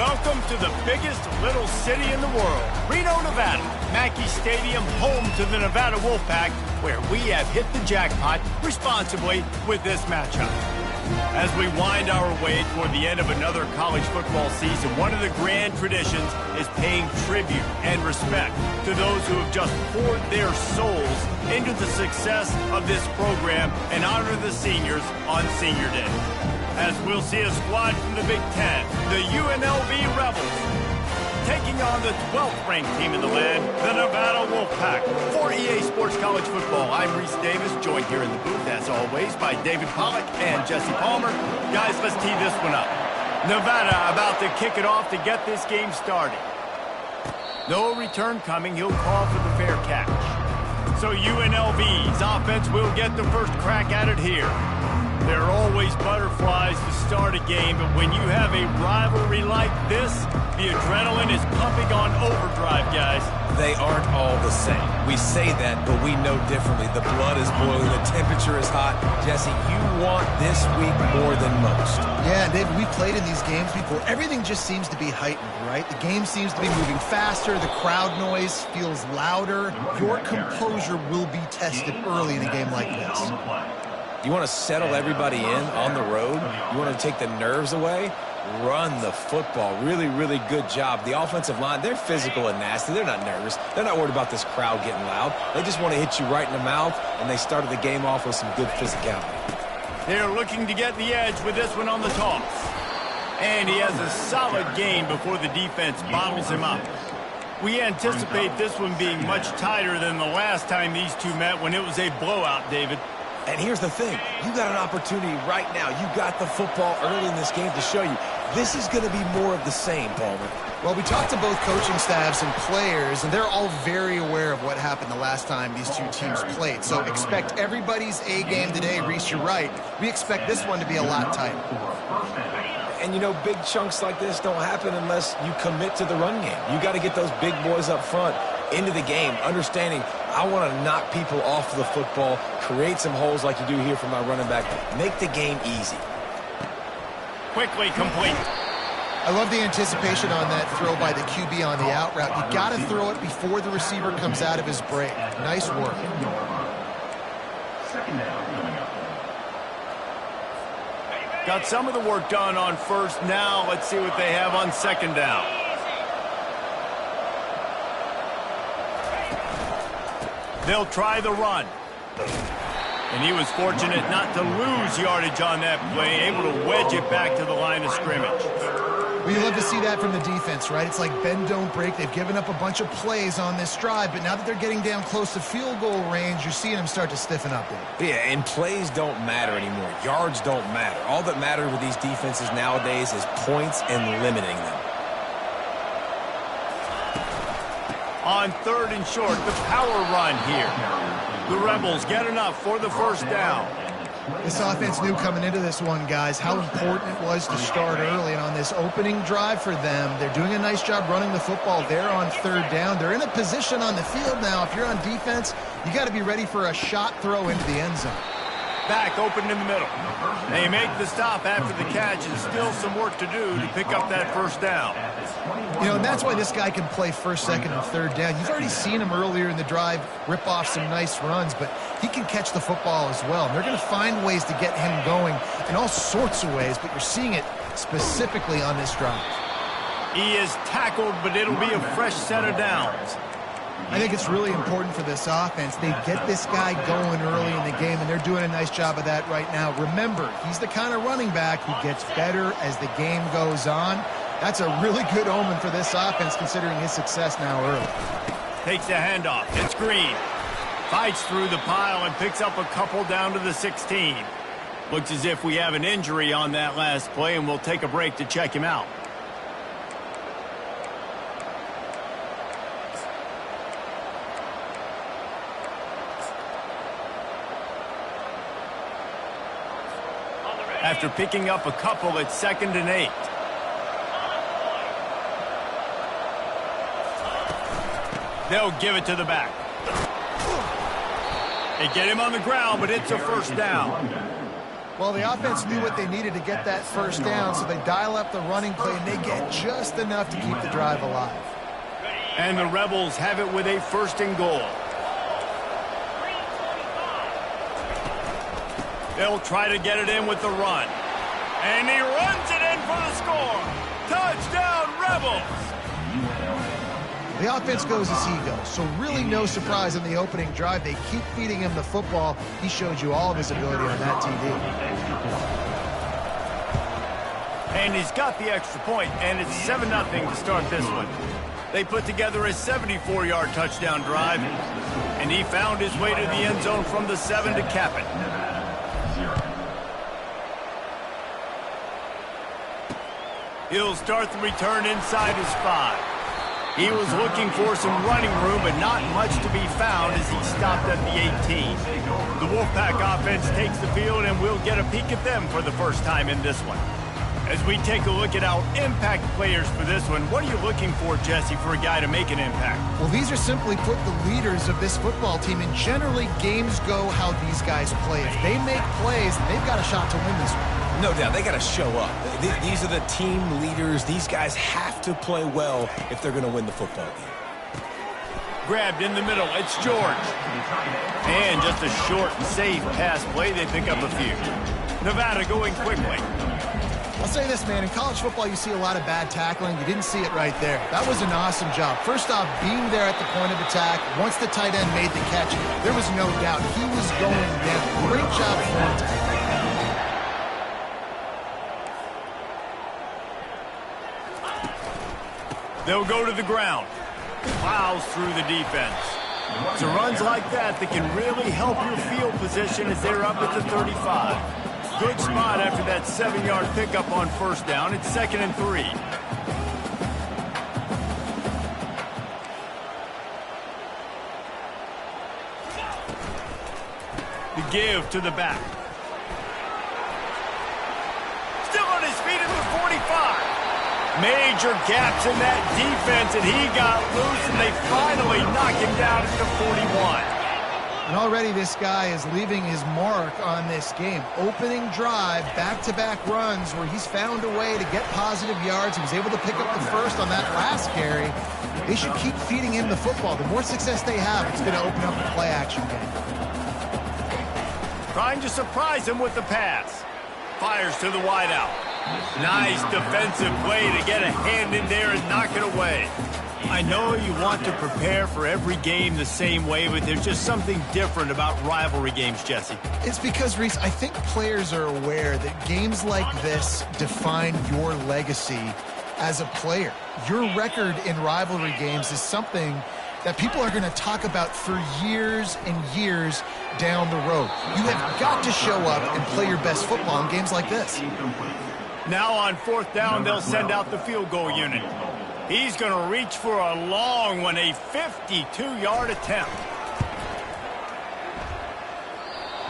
Welcome to the biggest little city in the world, Reno, Nevada. Mackey Stadium, home to the Nevada Wolfpack, where we have hit the jackpot responsibly with this matchup. As we wind our way toward the end of another college football season, one of the grand traditions is paying tribute and respect to those who have just poured their souls into the success of this program and honor the seniors on Senior Day. As we'll see a squad from the Big Ten, the UNLV Rebels, taking on the 12th ranked team in the land, the Nevada Wolfpack. For EA Sports College Football, I'm Reese Davis, joined here in the booth, as always, by David Pollack and Jesse Palmer. Guys, let's tee this one up. Nevada about to kick it off to get this game started. No return coming, he'll call for the fair catch. So UNLV's offense will get the first crack at it here. There are always butterflies to start a game, but when you have a rivalry like this, the adrenaline is pumping on overdrive, guys. They aren't all the same. We say that, but we know differently. The blood is boiling, the temperature is hot. Jesse, you want this week more than most. Yeah, David, we played in these games before. Everything just seems to be heightened, right? The game seems to be moving faster. The crowd noise feels louder. Your composure will be tested early in a game like this. You want to settle everybody in on the road? You want to take the nerves away? Run the football. Really, really good job. The offensive line, they're physical and nasty. They're not nervous. They're not worried about this crowd getting loud. They just want to hit you right in the mouth, and they started the game off with some good physicality. They're looking to get the edge with this one on the toss. And he has a solid gain before the defense bottles him up. We anticipate this one being much tighter than the last time these two met when it was a blowout, David. And here's the thing. You got an opportunity right now. You got the football early in this game to show you. This is going to be more of the same, Palmer. Well, we talked to both coaching staffs and players, and they're all very aware of what happened the last time these two teams played. So expect everybody's A game today. Reese, you're right. We expect this one to be a lot tighter. And, you know, big chunks like this don't happen unless you commit to the run game. You got to get those big boys up front into the game, understanding I want to knock people off the football, create some holes like you do here for my running back, make the game easy. Quickly complete. I love the anticipation on that throw by the QB on the out route. You got to throw it before the receiver comes out of his break. Nice work. Got some of the work done on first. Now let's see what they have on second down. They'll try the run. And he was fortunate not to lose yardage on that play, able to wedge it back to the line of scrimmage. Well, you love to see that from the defense, right? It's like bend, don't break. They've given up a bunch of plays on this drive, but now that they're getting down close to field goal range, you're seeing them start to stiffen up. Yeah, and plays don't matter anymore. Yards don't matter. All that matters with these defenses nowadays is points and limiting them. On third and short, the power run here. The Rebels get enough for the first down. This offense knew coming into this one, guys, how important it was to start early. And on this opening drive for them, they're doing a nice job running the football. They're on third down. They're in a position on the field now. If you're on defense, you got to be ready for a shot throw into the end zone. Back open in the middle. They make the stop after the catch, and still some work to do to pick up that first down. You know, and that's why this guy can play first, second, and third down. You've already seen him earlier in the drive rip off some nice runs, but he can catch the football as well. And they're going to find ways to get him going in all sorts of ways, but you're seeing it specifically on this drive. He is tackled, but it'll be a fresh set of downs. I think it's really important for this offense. They get this guy going early in the game, and they're doing a nice job of that right now. Remember, he's the kind of running back who gets better as the game goes on. That's a really good omen for this offense, considering his success now early. Takes a handoff. It's Green. Fights through the pile and picks up a couple down to the 16. Looks as if we have an injury on that last play, and we'll take a break to check him out. After picking up a couple at 2nd and 8. They'll give it to the back. They get him on the ground, but it's a first down. Well, the offense knew what they needed to get that first down, so they dial up the running play, and they get just enough to keep the drive alive. And the Rebels have it with a 1st and goal. They'll try to get it in with the run. And he runs it in for the score. Touchdown, Rebels! The offense goes as he goes, so really no surprise in the opening drive. They keep feeding him the football. He showed you all of his ability on that TD. And he's got the extra point, and it's 7-0 to start this one. They put together a 74-yard touchdown drive, and he found his way to the end zone from the 7 to cap it. He'll start the return inside his 5. He was looking for some running room, but not much to be found as he stopped at the 18. The Wolfpack offense takes the field, and we'll get a peek at them for the first time in this one. As we take a look at our impact players for this one, what are you looking for, Jesse, for a guy to make an impact? Well, these are simply put the leaders of this football team, and generally games go how these guys play. If they make plays, they've got a shot to win this one. No doubt, they got to show up. These are the team leaders. These guys have to play well if they're going to win the football game. Grabbed in the middle, it's George. And just a short and safe pass play, they pick up a few. Nevada going quickly. I'll say this, man, in college football you see a lot of bad tackling. You didn't see it right there. That was an awesome job. First off, being there at the point of attack. Once the tight end made the catch, there was no doubt he was going down. Great job for him. They'll go to the ground. Plows through the defense. It's runs like that that can really help your field position as they're up at the 35. Good spot after that 7-yard pickup on 1st down. It's 2nd and 3. The give to the back. Still on his feet at the 45. Major gaps in that defense, and he got loose, and they finally knock him down at the 41. And already this guy is leaving his mark on this game. Opening drive, back-to-back runs where he's found a way to get positive yards. He was able to pick up the first on that last carry. They should keep feeding him the football. The more success they have, it's going to open up the play-action game. Trying to surprise him with the pass. Fires to the wideout. Nice defensive play to get a hand in there and knock it away. I know you want to prepare for every game the same way, but there's just something different about rivalry games, Jesse. It's because, Reese, I think players are aware that games like this define your legacy as a player. Your record in rivalry games is something that people are going to talk about for years and years down the road. You have got to show up and play your best football in games like this. Now on 4th down, they'll send out the field goal unit. He's going to reach for a long one, a 52-yard attempt.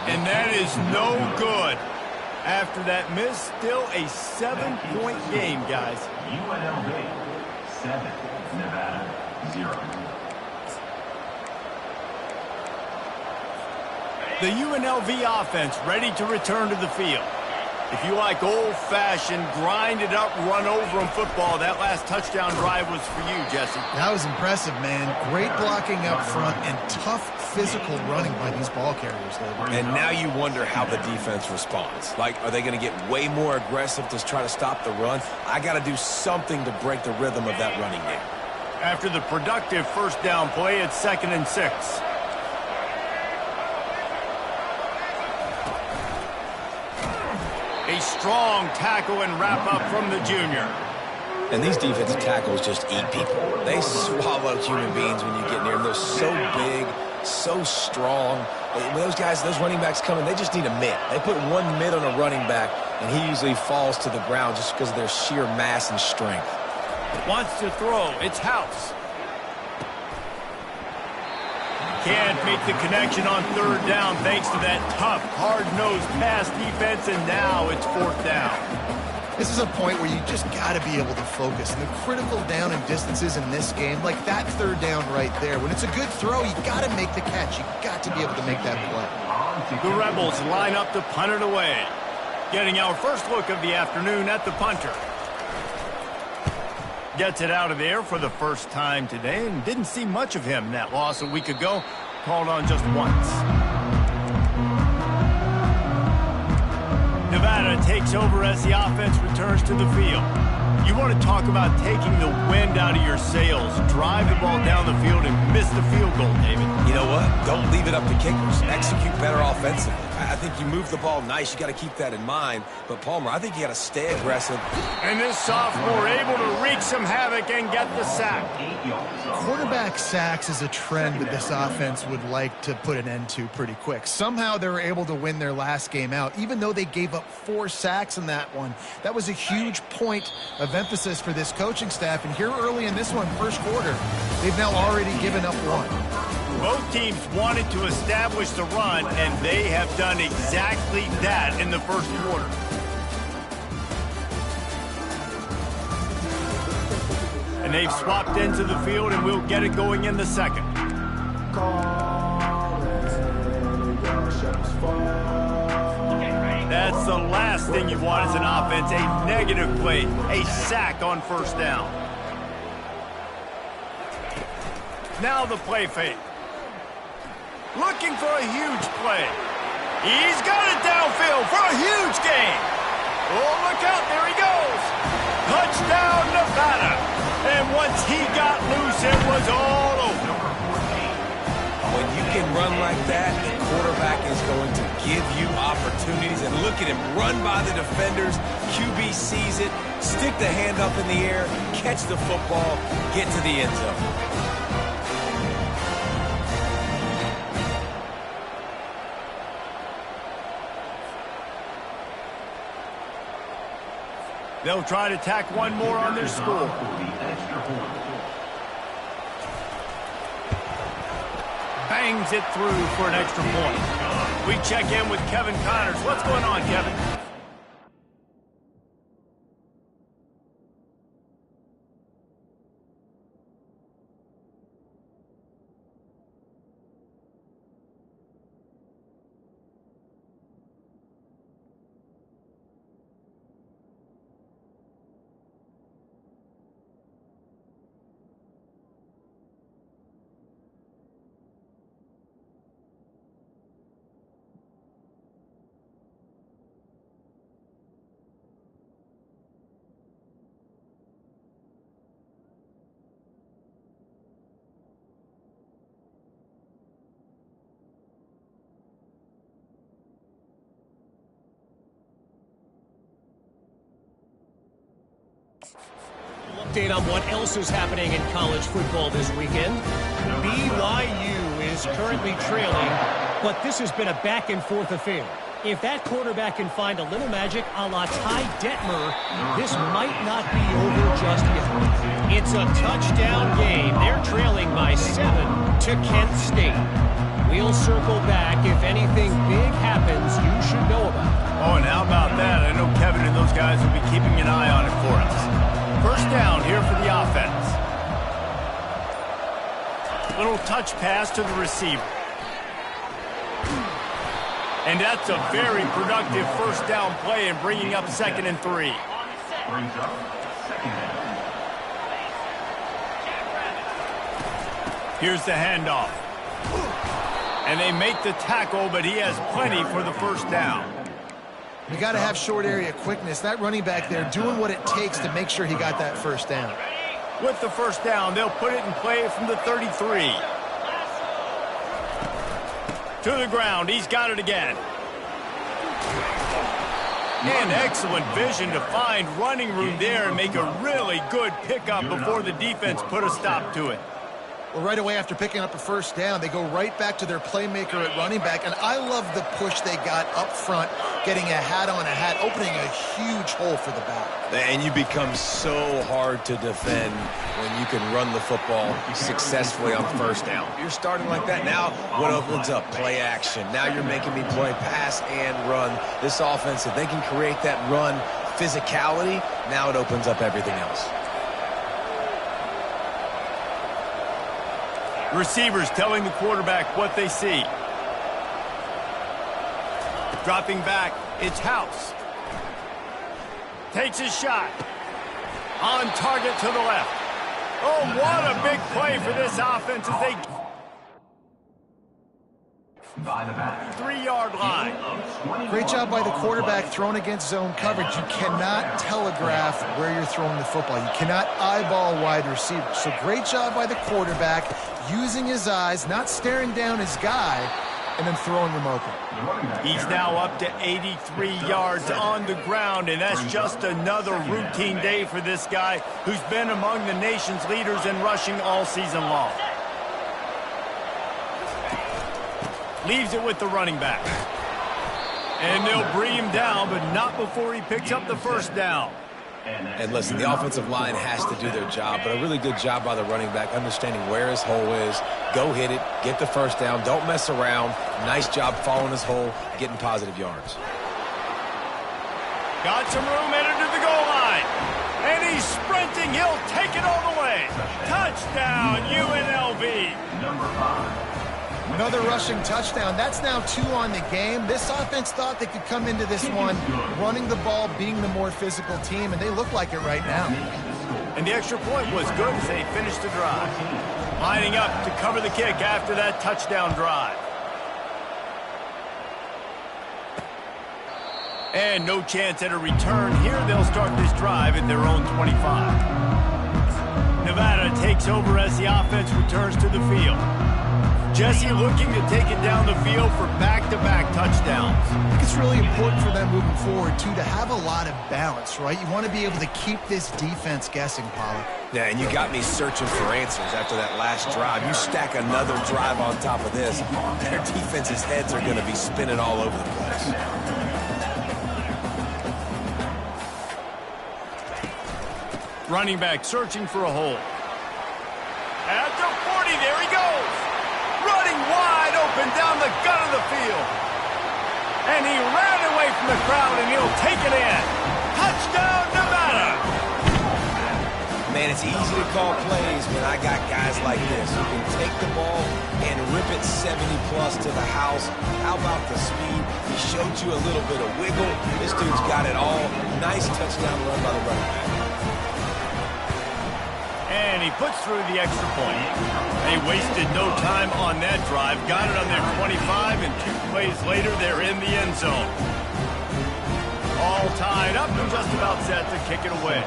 And that is no good. After that miss, still a 7-point game, guys. UNLV 7, Nevada 0. The UNLV offense ready to return to the field. If you like old-fashioned, grind-it-up, run-over-'em football, that last touchdown drive was for you, Jesse. That was impressive, man. Great blocking up front and tough physical running by these ball carriers. And now you wonder how the defense responds. Like, are they going to get way more aggressive to try to stop the run? I got to do something to break the rhythm of that running game. After the productive 1st down play, it's 2nd and 6. A strong tackle and wrap-up from the junior. And these defensive tackles just eat people. They swallow human beings when you get near them. They're so big, so strong. When those guys, those running backs come in, they just need a mitt. They put one mitt on a running back, and he usually falls to the ground just because of their sheer mass and strength. Wants to throw. It's House. Can't make the connection on 3rd down thanks to that tough, hard-nosed pass defense, and now it's 4th down. This is a point where you just got to be able to focus. And the critical down and distances in this game, like that 3rd down right there, when it's a good throw, you got to make the catch. You got to be able to make that play. The Rebels line up to punt it away. Getting our first look of the afternoon at the punter. Gets it out of there for the first time today and didn't see much of him in that loss a week ago. Called on just once. Nevada takes over as the offense returns to the field. You want to talk about taking the wind out of your sails. Drive the ball down the field and miss the field goal, David. You know what? Don't leave it up to kickers. Execute better offensively. I think you move the ball nice. You got to keep that in mind. But, Palmer, I think you got to stay aggressive. And this sophomore able to wreak some havoc and get the sack. Quarterback sacks is a trend that this offense would like to put an end to pretty quick. Somehow they were able to win their last game out, even though they gave up 4 sacks in that one. That was a huge point of emphasis for this coaching staff. And here early in this one, first quarter, they've now already given up 1. Both teams wanted to establish the run, and they have done exactly that in the first quarter. And they've swapped into the field, and we'll get it going in the second. That's the last thing you want as an offense, a negative play, a sack on first down. Now the play fake. Looking for a huge play. He's got it downfield for a huge gain. Oh, look out, there he goes. Touchdown, Nevada. And once he got loose, it was all over. When you can run like that, the quarterback is going to give you opportunities. And look at him run by the defenders. QB sees it, stick the hand up in the air, catch the football, get to the end zone. They'll try to tack one more on their score. Bangs it through for an extra point. We check in with Kevin Connors. What's going on, Kevin? Update on what else is happening in college football this weekend. BYU is currently trailing, but this has been a back-and-forth affair. If that quarterback can find a little magic a la Ty Detmer, this might not be over just yet. It's a touchdown game. They're trailing by 7 to Kent State. We'll circle back. If anything big happens, you should know about it. Oh, and how about that? I know Kevin and those guys will be keeping an eye on it for us. First down here for the offense. Little touch pass to the receiver. And that's a very productive first down play in bringing up 2nd and 3. Brings up 2nd down. Here's the handoff. And they make the tackle, but he has plenty for the first down. You got to have short area quickness. That running back there doing what it takes to make sure he got that first down. With the first down, they'll put it in play from the 33. To the ground, he's got it again. And excellent vision to find running room there and make a really good pickup before the defense put a stop to it. Well, right away after picking up a first down, they go right back to their playmaker at running back. And I love the push they got up front, getting a hat on a hat, opening a huge hole for the back. And you become so hard to defend when you can run the football successfully on first down. You're starting like that. Now what opens up? Play action. Now you're making me play pass and run. This offense, if they can create that run physicality, now it opens up everything else. Receivers telling the quarterback what they see. Dropping back, it's House. Takes his shot. On target to the left. Oh, what a big play for this offense as they... By the back. 3-yard line. Great job by the quarterback throwing against zone coverage. You cannot telegraph where you're throwing the football. You cannot eyeball wide receiver. So great job by the quarterback using his eyes, not staring down his guy, and then throwing him open. He's now up to 83 yards on the ground, and that's just another routine day for this guy who's been among the nation's leaders in rushing all season long. Leaves it with the running back. And they'll bring him down, but not before he picks up the first down. And listen, the offensive line has to do their job, but a really good job by the running back, understanding where his hole is. Go hit it, get the first down, don't mess around. Nice job following his hole, getting positive yards. Got some room headed to the goal line. And he's sprinting. He'll take it all the way. Touchdown, UNLV. Number 5. Another rushing touchdown. That's now 2 on the game. This offense thought they could come into this one running the ball, being the more physical team, and they look like it right now. And the extra point was good as they finished the drive. Lining up to cover the kick after that touchdown drive. And no chance at a return here. They'll start this drive at their own 25. Nevada takes over as the offense returns to the field. Jesse looking to take it down the field for back-to-back touchdowns. I think it's really important for them moving forward, too, to have a lot of balance, right? You want to be able to keep this defense guessing, Pollard. Yeah, and you got me searching for answers after that last drive. You stack another drive on top of this, their defense's heads are going to be spinning all over the place. Running back searching for a hole. At the 40, there he goes. Running wide open down the gut of the field. And he ran away from the crowd, and he'll take it in. Touchdown, Nevada! Man, it's easy to call plays when I got guys like this who can take the ball and rip it 70-plus to the house. How about the speed? He showed you a little bit of wiggle. This dude's got it all. Nice touchdown run by the running back. And he puts through the extra point. They wasted no time on that drive. Got it on their 25, and 2 plays later, they're in the end zone. All tied up and just about set to kick it away.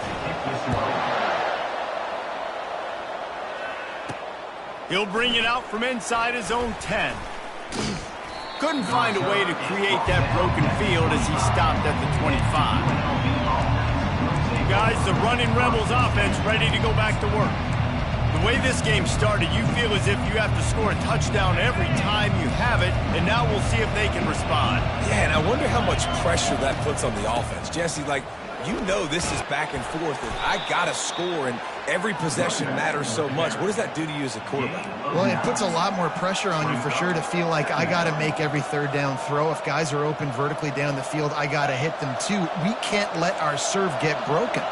He'll bring it out from inside his own 10. Couldn't find a way to create that broken field as he stopped at the 25. Guys, the running Rebels offense ready to go back to work. The way this game started, you feel as if you have to score a touchdown every time you have it, and now we'll see if they can respond. Yeah, and I wonder how much pressure that puts on the offense. Jesse, like, you know this is back and forth, and I got to score, and every possession matters so much. What does that do to you as a quarterback? Well, it puts a lot more pressure on you for sure to feel like I got to make every third down throw. If guys are open vertically down the field, I got to hit them too. We can't let our serve get broken.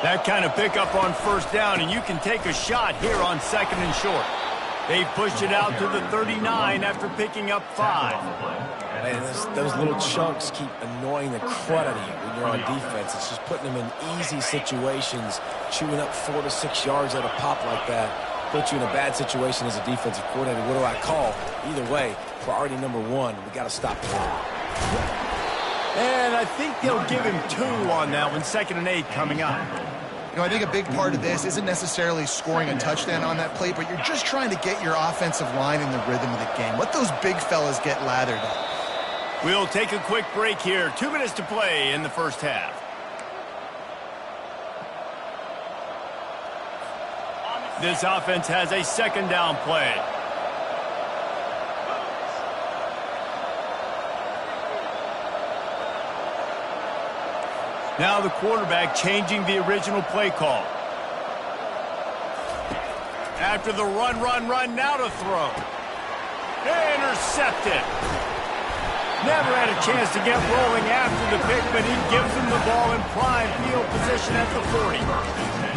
That kind of pickup on first down, and you can take a shot here on 2nd and short. They pushed it out to the 39 after picking up 5. Man, those little chunks keep annoying the crud out of you when you're on defense. It's just putting them in easy situations, chewing up 4 to 6 yards at a pop like that. Put you in a bad situation as a defensive coordinator. What do I call? Either way, priority number 1, we got to stop the run. And I think they'll give him 2 on that one, 2nd and 8 coming up. You know, I think a big part of this isn't necessarily scoring a touchdown on that play, but you're just trying to get your offensive line in the rhythm of the game. Let those big fellas get lathered up. We'll take a quick break here. 2 minutes to play in the first half. This offense has a 2nd down play. Now the quarterback changing the original play call. After the run, now to throw. Intercepted. Never had a chance to get rolling after the pick, but he gives him the ball in prime field position at the 40.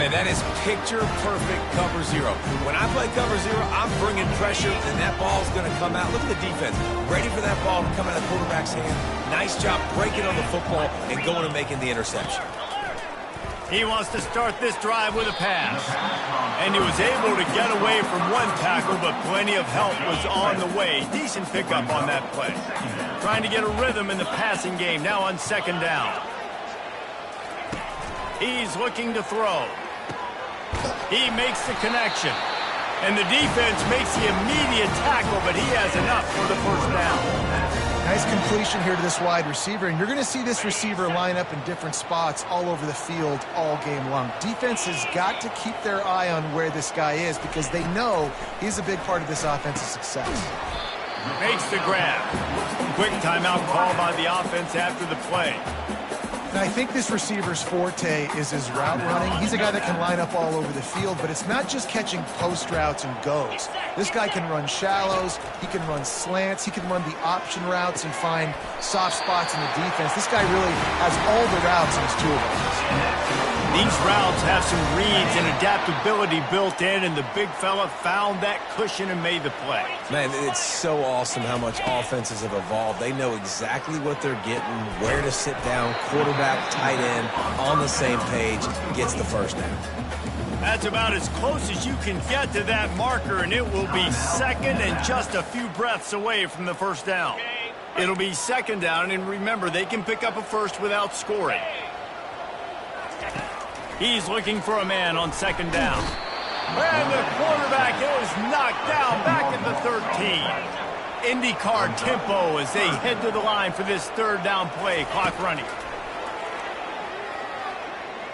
Man, that is picture-perfect cover 0. When I play cover 0, I'm bringing pressure, and that ball's going to come out. Look at the defense. Ready for that ball to come out of the quarterback's hand. Nice job breaking on the football and going and making the interception. He wants to start this drive with a pass. And he was able to get away from one tackle, but plenty of help was on the way. Decent pickup on that play. Trying to get a rhythm in the passing game, now on second down. He's looking to throw. He makes the connection. And the defense makes the immediate tackle, but he has enough for the first down. Nice completion here to this wide receiver, and you're going to see this receiver line up in different spots all over the field all game long. Defense has got to keep their eye on where this guy is because they know he's a big part of this offense's success. Makes the grab. Quick timeout call by the offense after the play. And I think this receiver's forte is his route running. He's a guy that can line up all over the field, but it's not just catching post routes and goes. This guy can run shallows, he can run slants, he can run the option routes and find soft spots in the defense. This guy really has all the routes in his toolbox. These routes have some reads and adaptability built in, and the big fella found that cushion and made the play. Man, it's so awesome how much offenses have evolved. They know exactly what they're getting, where to sit down, quarterback, tight end, on the same page, gets the first down. That's about as close as you can get to that marker, and it will be second and just a few breaths away from the first down. It'll be second down, and remember, they can pick up a first without scoring. He's looking for a man on second down. And the quarterback is knocked down back at the 13. IndyCar tempo as they head to the line for this third down play. Clock running.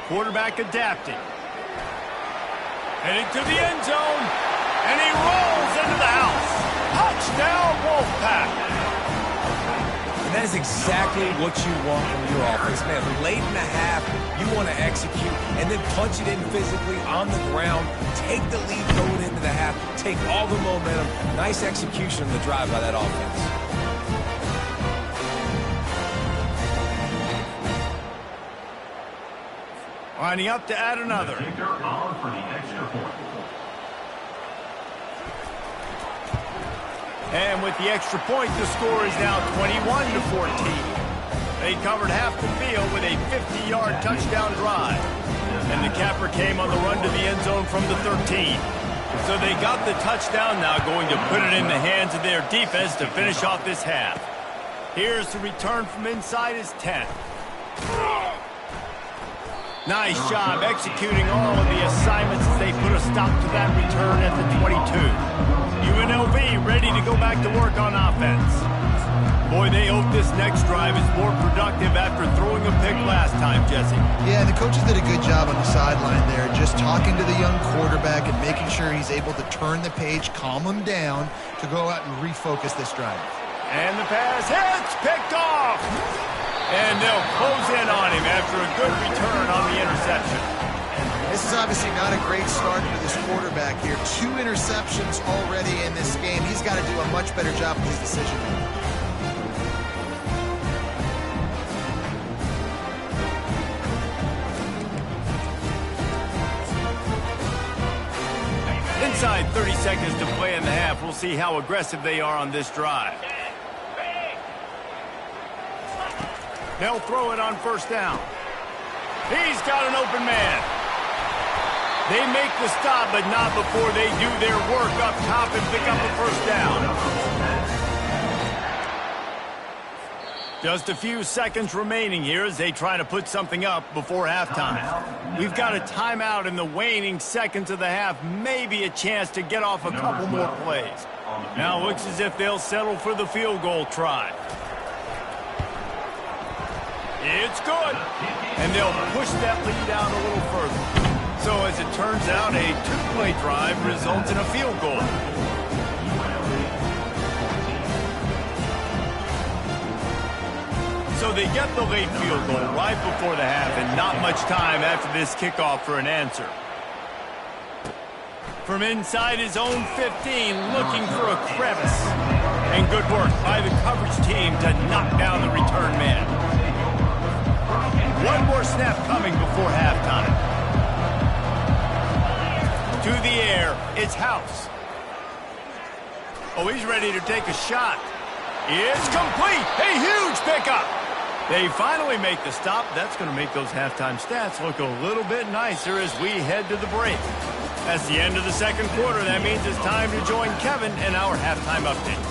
Quarterback adapting. Heading to the end zone. And he rolls into the house. Touchdown, Wolfpack. And that is exactly what you want from your offense, man. Late in the half, you want to execute and then punch it in physically on the ground, take the lead going into the half, take all the momentum. Nice execution on the drive by that offense. Lining up to add another. And with the extra point, the score is now 21-14. They covered half the field with a 50-yard touchdown drive. And the capper came on the run to the end zone from the 13. So they got the touchdown, now going to put it in the hands of their defense to finish off this half. Here's the return from inside his 10. Nice job executing all of the assignments as they put a stop to that return at the 22. UNLV ready to go back to work on offense. Boy, they hope this next drive is more productive after throwing a pick last time, Jesse. Yeah, and the coaches did a good job on the sideline there, just talking to the young quarterback and making sure he's able to turn the page, calm him down to go out and refocus this drive. And the pass hits, picked off. And they'll close in on him after a good return on the interception. This is obviously not a great start for this quarterback here. 2 interceptions already in this game. He's got to do a much better job with his decision making. Inside 30 seconds to play in the half. We'll see how aggressive they are on this drive. They'll throw it on first down. He's got an open man. They make the stop, but not before they do their work up top and pick up the first down. Just a few seconds remaining here as they try to put something up before halftime. We've got a timeout in the waning seconds of the half, maybe a chance to get off a couple more plays. Now it looks as if they'll settle for the field goal try. It's good. And they'll push that lead out a little further. So as it turns out, a 2-play drive results in a field goal. So they get the late field goal right before the half and not much time after this kickoff for an answer. From inside his own 15, looking for a crevice. And good work by the coverage team to knock down the return man. One more snap coming before halftime. To the air, it's House. Oh, he's ready to take a shot. It's complete. A huge pickup. They finally make the stop. That's going to make those halftime stats look a little bit nicer as we head to the break. That's the end of the second quarter. That means it's time to join Kevin in our halftime update.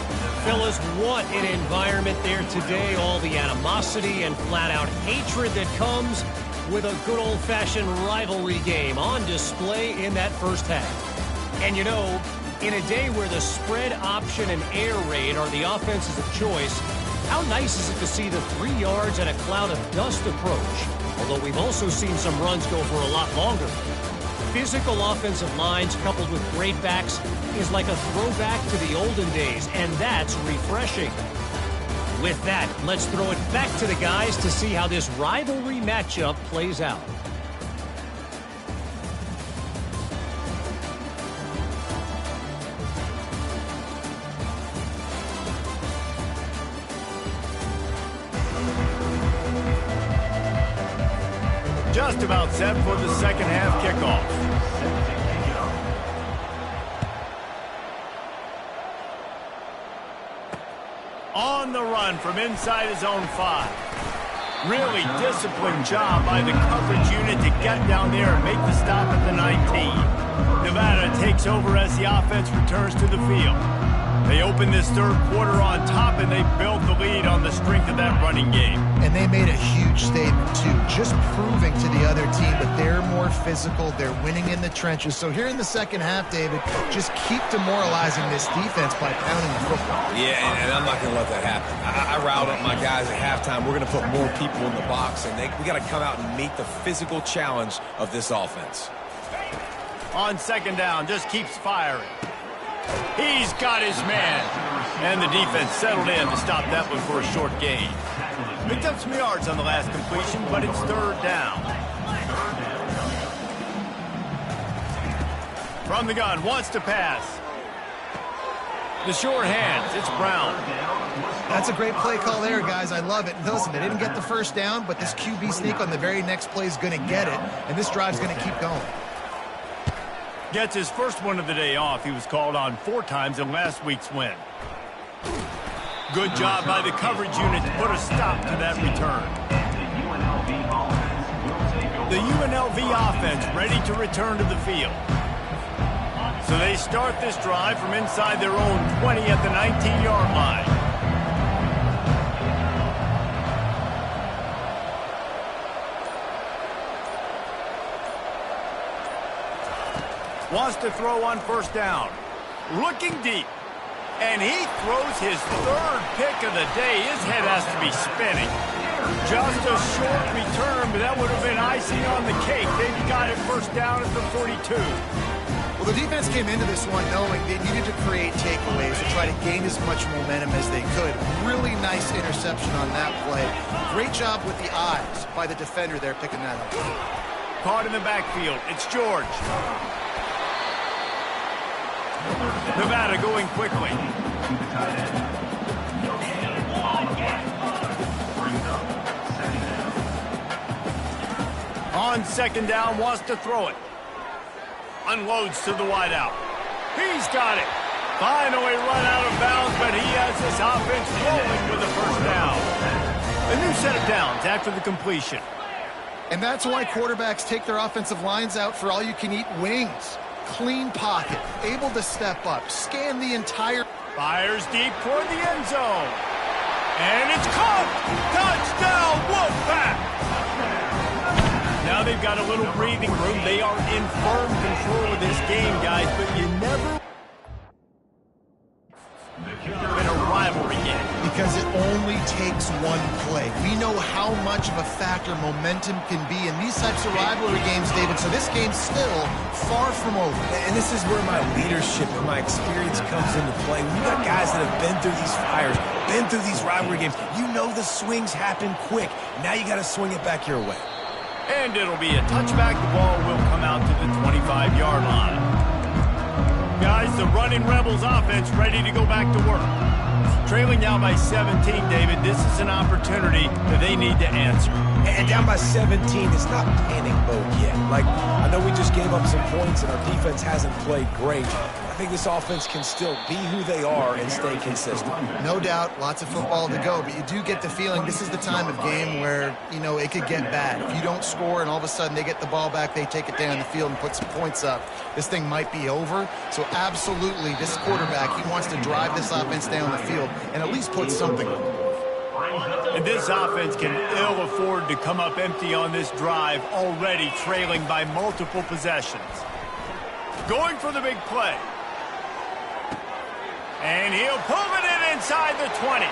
Fellas, what an environment there today. All the animosity and flat-out hatred that comes with a good old-fashioned rivalry game on display in that first half. And you know, in a day where the spread option and air raid are the offenses of choice, how nice is it to see the 3 yards and a cloud of dust approach? Although we've also seen some runs go for a lot longer. Physical offensive lines coupled with great backs is like a throwback to the olden days, and that's refreshing. With that, let's throw it back to the guys to see how this rivalry matchup plays out. Just about set for the second half kickoff. On the run from inside his own 5. Really disciplined job by the coverage unit to get down there and make the stop at the 19. Nevada takes over as the offense returns to the field. They open this third quarter on top, and they built the lead on the strength of that running game. And they made a huge statement, too, just proving to the other team that they're more physical, they're winning in the trenches. So here in the second half, David, just keep demoralizing this defense by pounding the football. Yeah, and I'm not going to let that happen. I riled up my guys at halftime. We're going to put more people in the box, and we got to come out and meet the physical challenge of this offense. On second down, just keeps firing. He's got his man. And the defense settled in to stop that one for a short gain. Picked up some yards on the last completion, but it's third down. From the gun, wants to pass. The short hands, it's Brown. That's a great play call there, guys. I love it. Listen, they didn't get the first down, but this QB sneak on the very next play is going to get it, and this drive's going to keep going. Gets his first one of the day off. He was called on 4 times in last week's win. Good job by the coverage unit to put a stop to that return. The UNLV offense ready to return to the field. So they start this drive from inside their own 20 at the 19-yard line. Wants to throw on first down. Looking deep. And he throws his third pick of the day. His head has to be spinning. Just a short return, but that would have been icing on the cake. They've got it first down at the 42. Well, the defense came into this one knowing they needed to create takeaways to try to gain as much momentum as they could. Really nice interception on that play. Great job with the eyes by the defender there picking that up. Caught in the backfield. It's George. Nevada going quickly. On second down, wants to throw it. Unloads to the wideout. He's got it. Finally run out of bounds, but he has this offense rolling with a first down. A new set of downs after the completion. And that's why quarterbacks take their offensive lines out for all-you-can-eat wings. Clean pocket, able to step up, scan the entire... Fires deep toward the end zone. And it's caught! Touchdown, Wolfpack! Now they've got a little breathing room. They are in firm control of this game, guys, but you never... been a rivalry game. Because it only takes one play. We know how much of a factor momentum can be in these types of rivalry games, David, so this game's still far from over. And this is where my leadership and my experience comes into play. When you got guys that have been through these fires, been through these rivalry games, you know the swings happen quick. Now you got to swing it back your way. And it'll be a touchback. The ball will come out to the 25-yard line. Guys, the running Rebels offense ready to go back to work. Trailing now by 17, David. This is an opportunity that they need to answer. And down by 17, it's not panic mode yet. Like, I know we just gave up some points and our defense hasn't played great. I think this offense can still be who they are and stay consistent. No doubt, lots of football to go, but you do get the feeling this is the time of game where, you know, it could get bad. If you don't score and all of a sudden they get the ball back, they take it down the field and put some points up, this thing might be over. So absolutely, this quarterback, he wants to drive this offense down the field and at least put something on it. And this offense can ill afford to come up empty on this drive, already trailing by multiple possessions. Going for the big play. And he'll pull it in inside the 20.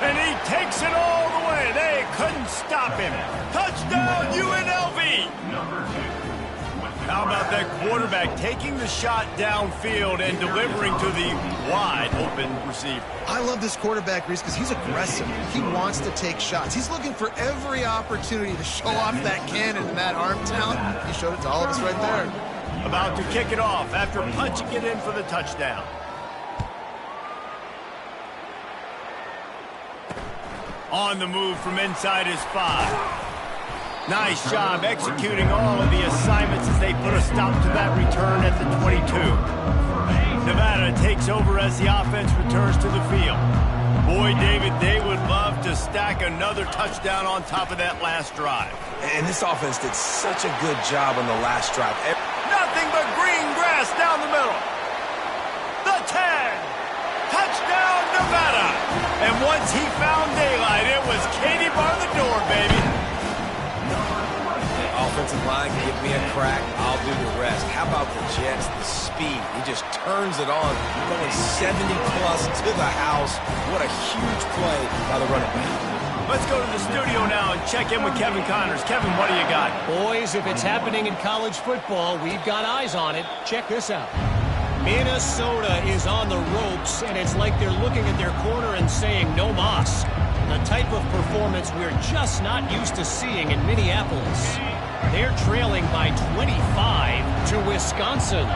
And he takes it all the way. They couldn't stop him. Touchdown, UNLV. Number 2. How about that quarterback taking the shot downfield and delivering to the wide-open receiver? I love this quarterback, Reese, because he's aggressive. He wants to take shots. He's looking for every opportunity to show off that cannon and that arm talent. He showed it to all of us right there. About to kick it off after punching it in for the touchdown. On the move from inside his 5. Nice job executing all of the assignments as they put a stop to that return at the 22. Nevada takes over as the offense returns to the field. Boy, David, they would love to stack another touchdown on top of that last drive. And this offense did such a good job on the last drive. Nothing but green grass down the middle. The 10. Touchdown, Nevada. And once he found daylight, it was Katie bar the door, baby. Offensive line can give me a crack, I'll do the rest. How about the Jets, the speed? He just turns it on, going 70-plus to the house. What a huge play by the running back. Let's go to the studio now and check in with Kevin Connors. Kevin, what do you got? Boys, if it's happening in college football, we've got eyes on it. Check this out. Minnesota is on the ropes, and it's like they're looking at their corner and saying, no mas. The type of performance we're just not used to seeing in Minneapolis. They're trailing by 25 to Wisconsin.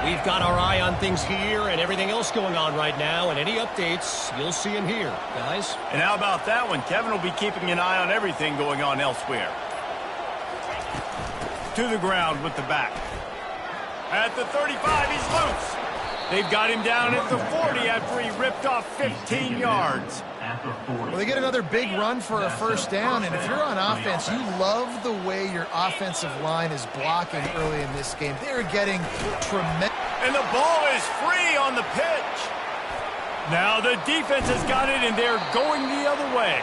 We've got our eye on things here and everything else going on right now, and any updates, you'll see them here, guys. And how about that one? Kevin will be keeping an eye on everything going on elsewhere. To the ground with the back. At the 35, he's loose. They've got him down at the 40 after he ripped off 15 yards. Well, they get another big run for a first down, and if you're on offense, you love the way your offensive line is blocking early in this game. They're getting tremendous. And the ball is free on the pitch. Now the defense has got it, and they're going the other way.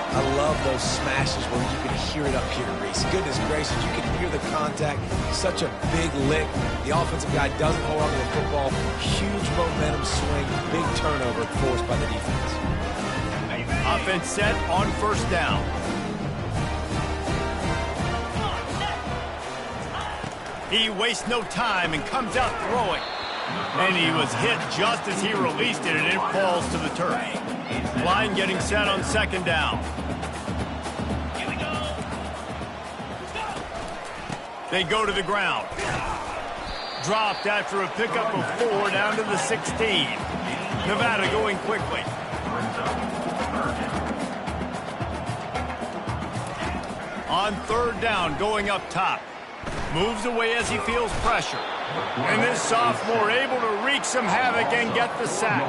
I love those smashes where you can hear it up here, Reese. Goodness gracious, you can hear the contact. Such a big lick. The offensive guy doesn't hold on to the football. Huge momentum swing, big turnover forced by the defense. Offense set on first down. He wastes no time and comes out throwing. And he was hit just as he released it, and it falls to the turf. Line getting set on second down. They go to the ground. Dropped after a pickup of 4 down to the 16. Nevada going quickly. On third down, going up top. Moves away as he feels pressure. And this sophomore able to wreak some havoc and get the sack.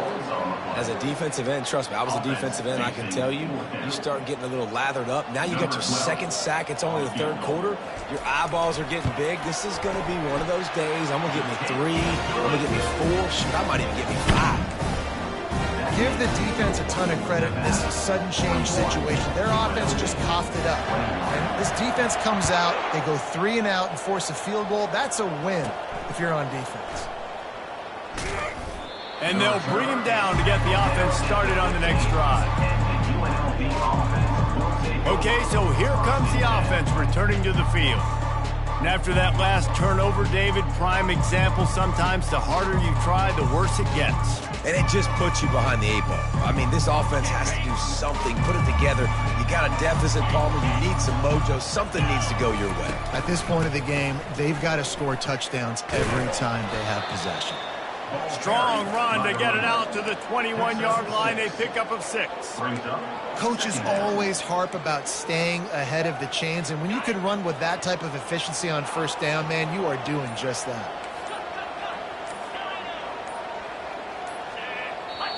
As a defensive end, trust me, I was a defensive end, I can tell you, you start getting a little lathered up. Now you got your second sack. It's only the third quarter. Your eyeballs are getting big. This is going to be one of those days. I'm going to get me 3. I'm going to get me 4. Shoot, I might even get me 5. Give the defense a ton of credit in this sudden change situation. Their offense just coughed it up. And this defense comes out, they go 3 and out and force a field goal. That's a win if you're on defense. And they'll bring him down to get the offense started on the next drive. Okay, so here comes the offense returning to the field. And after that last turnover, David, prime example, sometimes the harder you try, the worse it gets. And it just puts you behind the 8 ball. I mean, this offense has to do something, put it together. You got a deficit, Palmer. You need some mojo. Something needs to go your way. At this point of the game, they've got to score touchdowns every time they have possession. Strong run to get it out to the 21-yard line. A pickup of 6. Coaches always harp about staying ahead of the chains, and when you can run with that type of efficiency on first down, man, you are doing just that.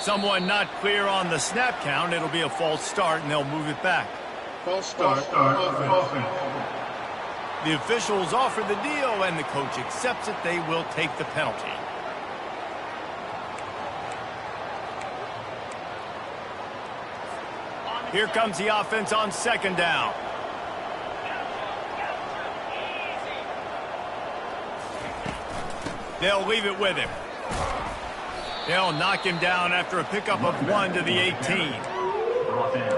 Someone not clear on the snap count. It'll be a false start, and they'll move it back. False start. Offense. The officials offer the deal, and the coach accepts it. They will take the penalty. Here comes the offense on second down. They'll leave it with him. They'll knock him down after a pickup of 1 to the 18. Brought down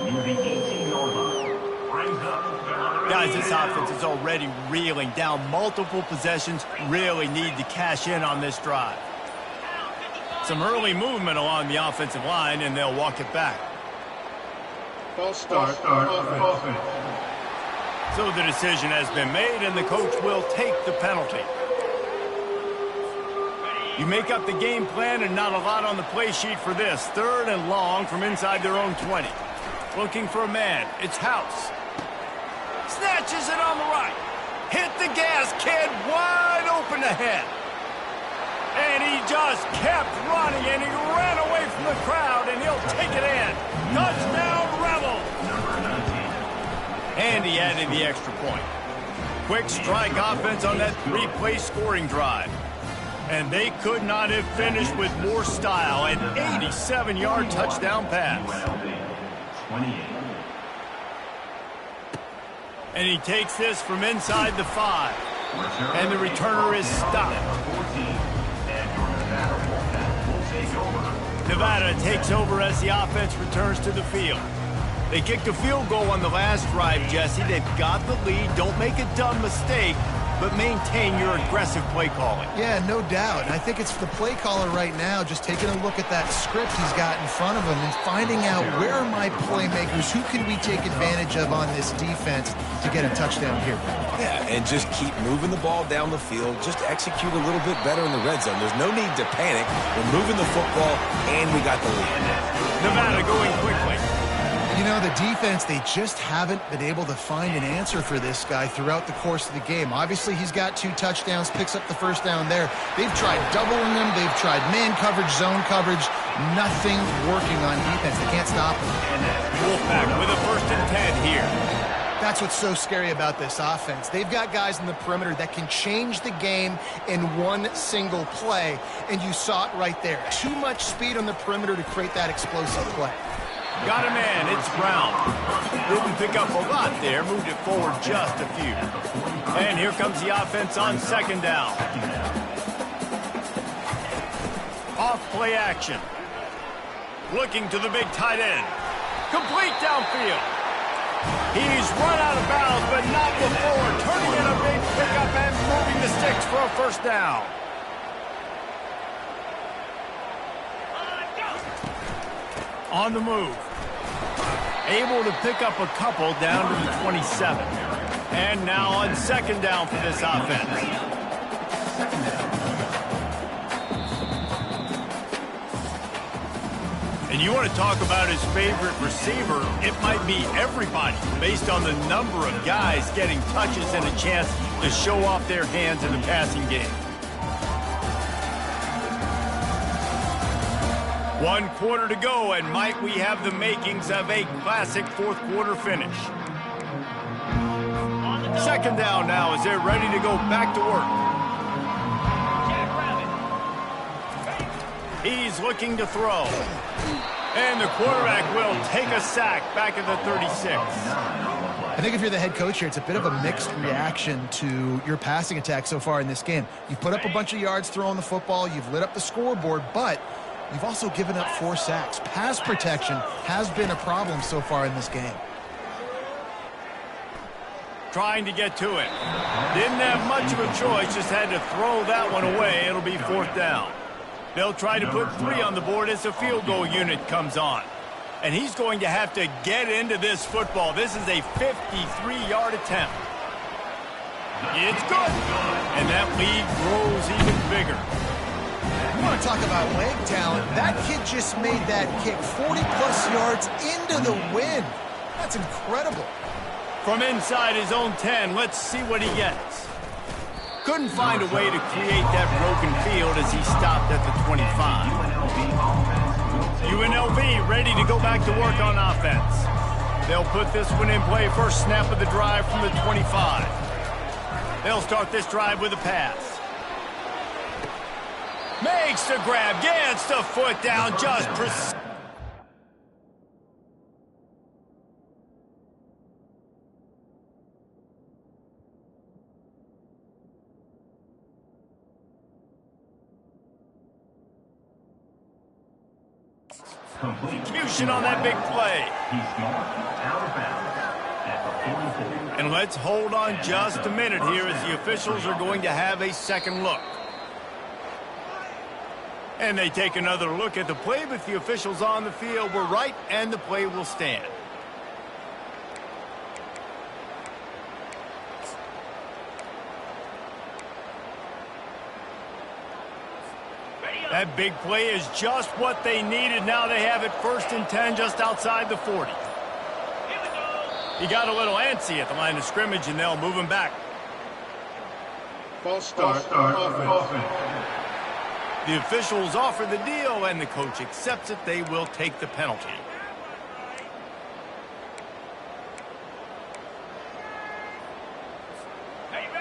near the 18-yard line. Brings up. Guys, this offense is already reeling down multiple possessions. Really need to cash in on this drive. Some early movement along the offensive line, and they'll walk it back. False start. Offense. So the decision has been made, and the coach will take the penalty. You make up the game plan, and not a lot on the play sheet for this. 3rd and long from inside their own 20. Looking for a man. It's House. Snatches it on the right. Hit the gas, kid. Wide open ahead. And he just kept running, and he ran away from the crowd, and he'll take it in. Touchdown, Rebel. And he added the extra point. Quick strike offense on that 3-play scoring drive. And they could not have finished with more style. An 87-yard touchdown pass. 28. And he takes this from inside the 5. And the returner is stopped. Nevada takes over as the offense returns to the field. They kicked a field goal on the last drive, Jesse. They've got the lead. Don't make a dumb mistake, but maintain your aggressive play calling. Yeah, no doubt. And I think it's the play caller right now just taking a look at that script he's got in front of him and finding out where are my playmakers, who can we take advantage of on this defense to get a touchdown here. Yeah, and just keep moving the ball down the field. Just execute a little bit better in the red zone. There's no need to panic. We're moving the football, and we got the lead. Nevada going quickly. You know, the defense, they just haven't been able to find an answer for this guy throughout the course of the game. Obviously, he's got 2 touchdowns, picks up the first down there. They've tried doubling him. They've tried man coverage, zone coverage. Nothing working on defense. They can't stop him. Wolfpack with a 1st and 10 here. That's what's so scary about this offense. They've got guys in the perimeter that can change the game in one single play, and you saw it right there. Too much speed on the perimeter to create that explosive play. Got a man, it's Brown. Didn't pick up a lot there, moved it forward just a few. And here comes the offense on second down. Off play action. Looking to the big tight end. Complete downfield. He's run out of bounds, but not before. Turning in a big pickup and moving the sticks for a first down. On the move. Able to pick up a couple down to the 27. And now on second down for this offense. And you want to talk about his favorite receiver, it might be everybody based on the number of guys getting touches and a chance to show off their hands in the passing game. 1 quarter to go, and might we have the makings of a classic 4th quarter finish. Second down now as they're ready to go back to work. He's looking to throw. And the quarterback will take a sack back at the 36. I think if you're the head coach here, it's a bit of a mixed reaction to your passing attack so far in this game. You've put up a bunch of yards throwing the football. You've lit up the scoreboard, but you've also given up 4 sacks. Pass protection has been a problem so far in this game. Trying to get to it. Didn't have much of a choice, just had to throw that one away. It'll be 4th down. They'll try to put 3 on the board as the field goal unit comes on. And he's going to have to get into this football. This is a 53-yard attempt. It's good. And that lead grows even bigger. You want to talk about leg talent. That kid just made that kick 40-plus yards into the wind. That's incredible. From inside his own 10, let's see what he gets. Couldn't find a way to create that broken field as he stopped at the 25. UNLV ready to go back to work on offense. They'll put this one in play first snap of the drive from the 25. They'll start this drive with a pass. Makes the grab, gets the foot down, just precise. Execution on that big play. And let's hold on just a minute here as the officials are going to have a second look. And they take another look at the play, but the officials on the field were right, and the play will stand. That big play is just what they needed. Now they have it 1st and 10 just outside the 40. He got a little antsy at the line of scrimmage, and they'll move him back. False start. Offense. The officials offer the deal, and the coach accepts it. They will take the penalty.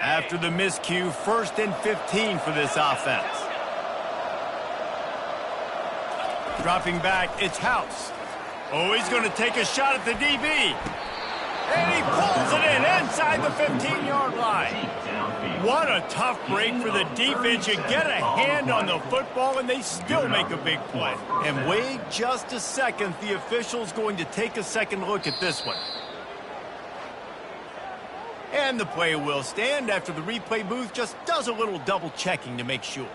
After the miscue, 1st and 15 for this offense. Dropping back, it's House. Oh, he's going to take a shot at the DB. And he pulls it in inside the 15-yard line. What a tough break for the defense. You get a hand on the football, and they still make a big play. And wait just a second. The official's going to take a second look at this one. And the play will stand after the replay booth just does a little double checking to make sure.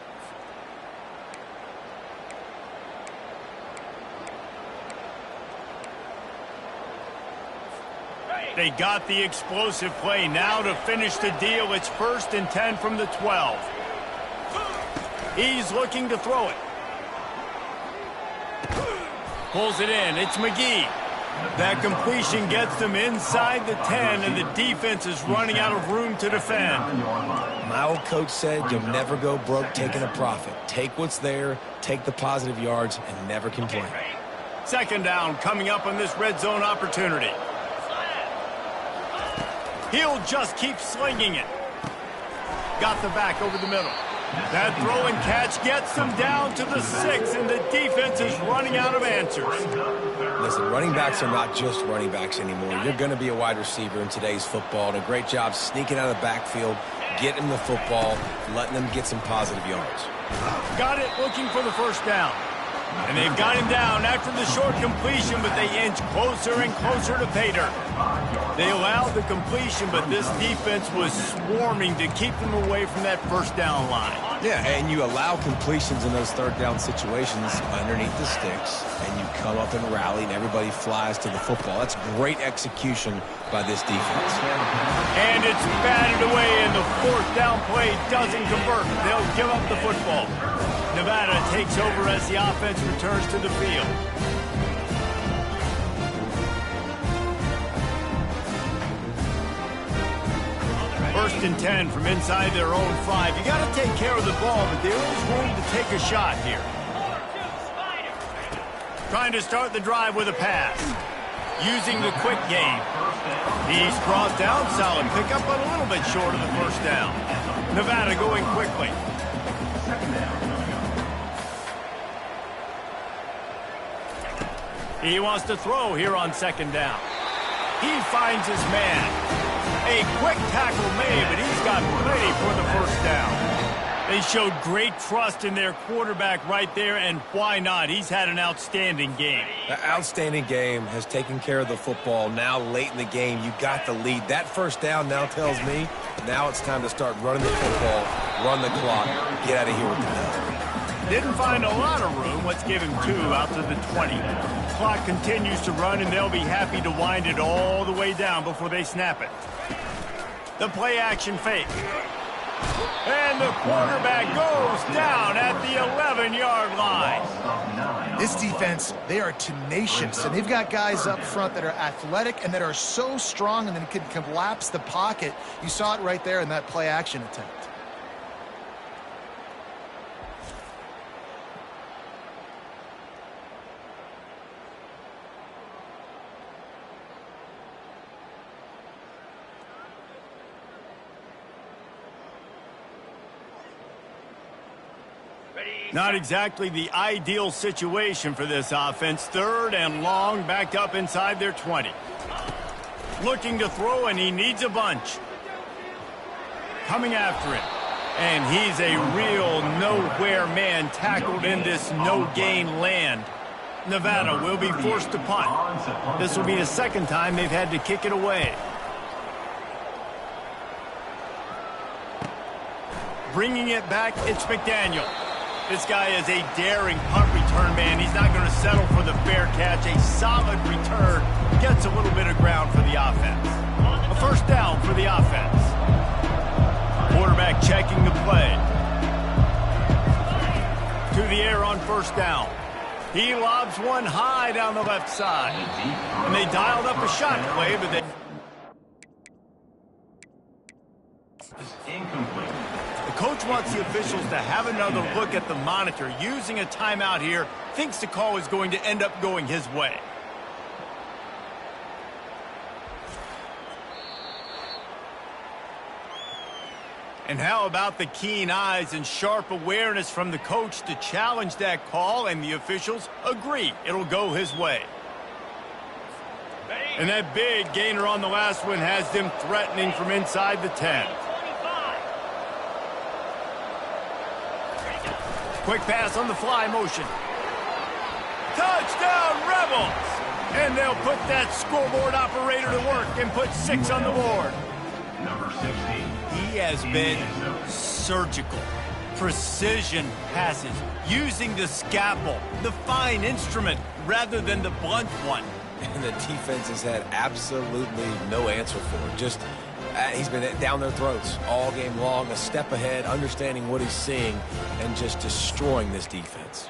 They got the explosive play. Now to finish the deal, it's 1st and 10 from the 12. He's looking to throw it. Pulls it in. It's McGee. That completion gets them inside the 10, and the defense is running out of room to defend. My old coach said you'll never go broke taking a profit. Take what's there, take the positive yards, and never complain. 2nd down coming up on this red zone opportunity. He'll just keep slinging it. Got the back over the middle. That throw and catch gets them down to the 6, and the defense is running out of answers. Listen, running backs are not just running backs anymore. You're going to be a wide receiver in today's football, and a great job sneaking out of the backfield, getting the football, letting them get some positive yards. Got it, looking for the 1st down. And they've got him down after the short completion, but they inch closer and closer to pay dirt. They allowed the completion, but this defense was swarming to keep them away from that 1st down line. Yeah, and you allow completions in those 3rd down situations underneath the sticks, and you come up and rally, and everybody flies to the football. That's great execution by this defense. And it's batted away, and the 4th down play doesn't convert. They'll give up the football. Nevada takes over as the offense returns to the field. First and 10 from inside their own 5. You got to take care of the ball, but there is room to take a shot here. Trying to start the drive with a pass. Using the quick game. He's crossed down, solid pickup, but a little bit short of the 1st down. Nevada going quickly. He wants to throw here on 2nd down. He finds his man. A quick tackle made, but he's got plenty for the 1st down. They showed great trust in their quarterback right there, and why not? He's had an outstanding game. The outstanding game has taken care of the football. Now late in the game, you got the lead. That 1st down now tells me now it's time to start running the football, run the clock, get out of here with the dub. Didn't find a lot of room. Let's give him 2 out to the 20. Clock continues to run, and they'll be happy to wind it all the way down before they snap it. The play-action fake. And the quarterback goes down at the 11-yard line. This defense, they are tenacious, and they've got guys up front that are athletic and that are so strong and then can collapse the pocket. You saw it right there in that play-action attempt. Not exactly the ideal situation for this offense. 3rd and long, backed up inside their 20. Looking to throw, and he needs a bunch. Coming after it. And he's a real nowhere man, tackled in this no-gain land. Nevada will be forced to punt. This will be the 2nd time they've had to kick it away. Bringing it back, it's McDaniel. This guy is a daring punt return man. He's not going to settle for the fair catch. A solid return gets a little bit of ground for the offense. A 1st down for the offense. Quarterback checking the play. To the air on 1st down. He lobs one high down the left side. And they dialed up a shot play, but they... Incomplete. The coach wants the officials to have another look at the monitor. Using a timeout here, thinks the call is going to end up going his way. And how about the keen eyes and sharp awareness from the coach to challenge that call, and the officials agree it'll go his way. And that big gainer on the last one has them threatening from inside the 10. Quick pass on the fly motion. Touchdown, Rebels! And they'll put that scoreboard operator to work and put 6 on the board. Number 60. He has been surgical. Precision passes, using the scalpel, the fine instrument, rather than the blunt one. And the defense has had absolutely no answer for it. Just, he's been down their throats all game long, a step ahead, understanding what he's seeing, and just destroying this defense.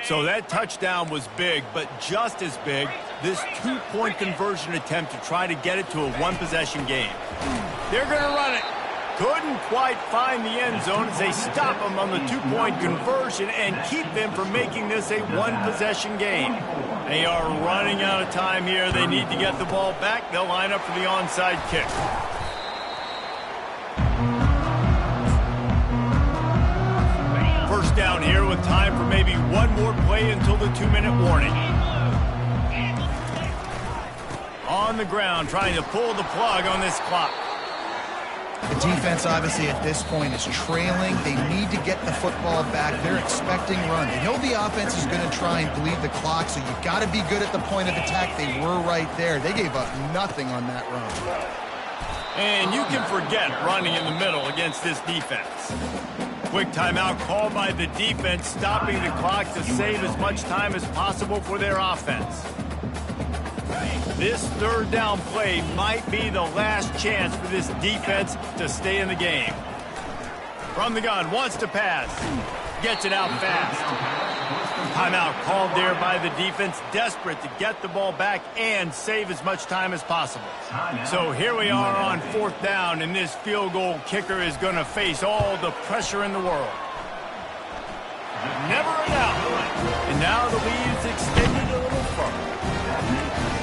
So that touchdown was big, but just as big, this 2-point conversion attempt to try to get it to a 1-possession game. They're going to run it. Couldn't quite find the end zone as they stop them on the 2-point conversion and keep them from making this a 1-possession game. They are running out of time here. They need to get the ball back. They'll line up for the onside kick. First down here with time for maybe one more play until the 2-minute warning. On the ground, trying to pull the plug on this clock. The defense, obviously, at this point is trailing. They need to get the football back. They're expecting run. They know the offense is going to try and bleed the clock, so you've got to be good at the point of attack. They were right there. They gave up nothing on that run. And you can forget running in the middle against this defense. Quick timeout called by the defense, stopping the clock to save as much time as possible for their offense. This 3rd down play might be the last chance for this defense to stay in the game. From the gun, wants to pass. Gets it out fast. Timeout called there by the defense, desperate to get the ball back and save as much time as possible. So here we are on 4th down, and this field goal kicker is going to face all the pressure in the world. Never a doubt. And now the lead is extended a little further.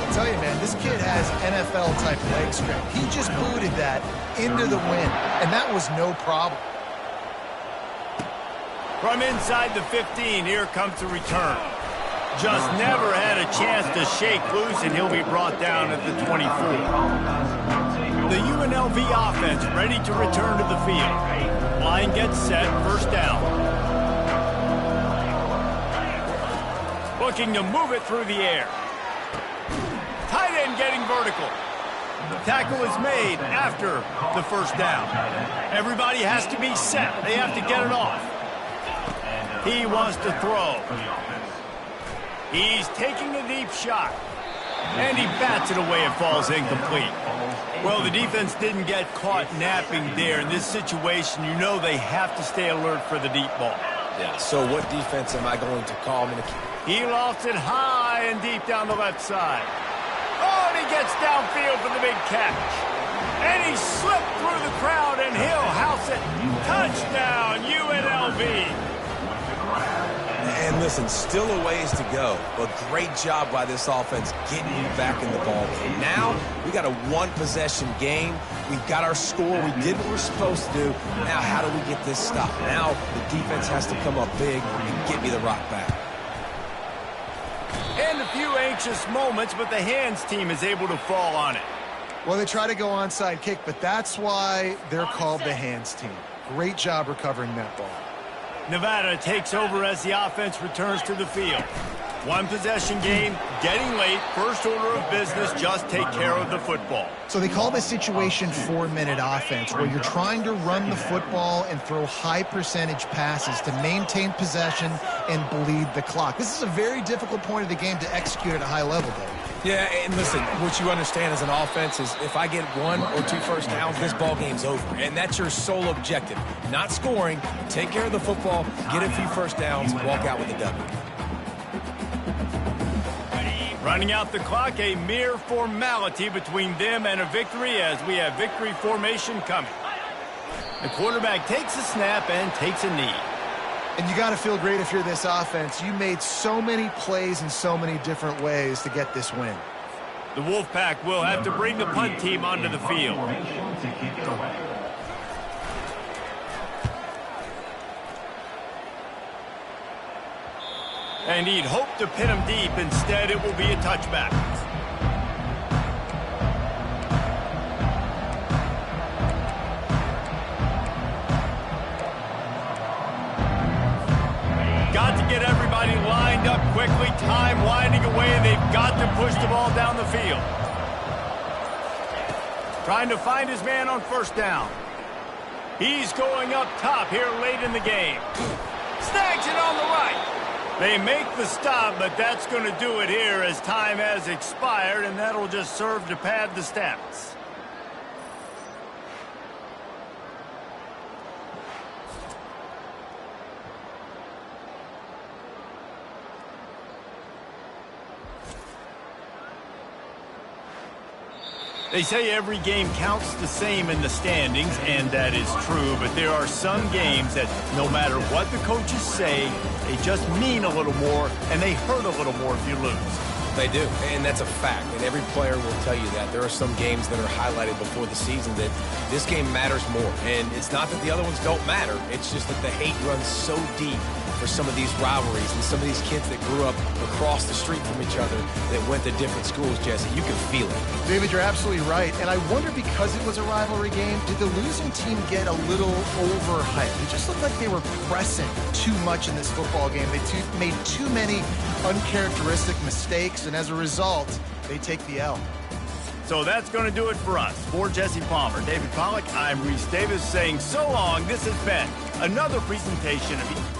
I tell you, man, this kid has NFL-type leg strength. He just booted that into the wind, and that was no problem. From inside the 15, here comes the return. Just never had a chance to shake loose, and he'll be brought down at the 24. The UNLV offense ready to return to the field. Line gets set, 1st down. Looking to move it through the air. Tight end getting vertical. Tackle is made after the 1st down. Everybody has to be set. They have to get it off. He wants to throw. He's taking a deep shot. And he bats it away. It falls incomplete. Well, the defense didn't get caught napping there. In this situation, you know they have to stay alert for the deep ball. Yeah, so what defense am I going to call? He lofts it high and deep down the left side. Oh, and he gets downfield for the big catch. And he slipped through the crowd, and he'll house it. Touchdown, UNLV. And listen, still a ways to go, but great job by this offense getting you back in the ball game. Now, we got a one-possession game. We've got our score. We did what we're supposed to do. Now, how do we get this stopped? Now, the defense has to come up big and get me the rock back. And a few anxious moments, but the hands team is able to fall on it. Well, they try to go onside kick, but that's why they're called the hands team. Great job recovering that ball. Nevada takes over as the offense returns to the field. One possession game, getting late, first order of business, just take care of the football. So they call this situation 4-minute offense, where you're trying to run the football and throw high percentage passes to maintain possession and bleed the clock. This is a very difficult point of the game to execute at a high level, Dave. Yeah, and listen, what you understand as an offense is if I get 1 or 2 first downs, this ball game's over. And that's your sole objective. Not scoring, take care of the football, get a few first downs, walk out with a W. Running out the clock, a mere formality between them and a victory as we have victory formation coming. The quarterback takes a snap and takes a knee. And you got to feel great if you're this offense. You made so many plays in so many different ways to get this win. The Wolfpack will have to bring the punt team onto the field. And he'd hoped to pin him deep. Instead, it will be a touchback. Got to get everybody lined up quickly. Time winding away, and they've got to push the ball down the field. Trying to find his man on first down. He's going up top here late in the game. Snags it on the right. They make the stop, but that's going to do it here as time has expired, and that'll just serve to pad the stats. They say every game counts the same in the standings, and that is true, but there are some games that no matter what the coaches say, they just mean a little more, and they hurt a little more if you lose. They do, and that's a fact, and every player will tell you that. There are some games that are highlighted before the season that this game matters more, and it's not that the other ones don't matter. It's just that the hate runs so deep for some of these rivalries and some of these kids that grew up across the street from each other that went to different schools, Jesse. You can feel it. David, you're absolutely right, and I wonder, because it was a rivalry game, did the losing team get a little overhyped? It just looked like they were pressing too much in this football game. They made too many uncharacteristic mistakes, and as a result, they take the L. So that's going to do it for us. For Jesse Palmer, David Pollack, I'm Reese Davis saying so long. This has been another presentation of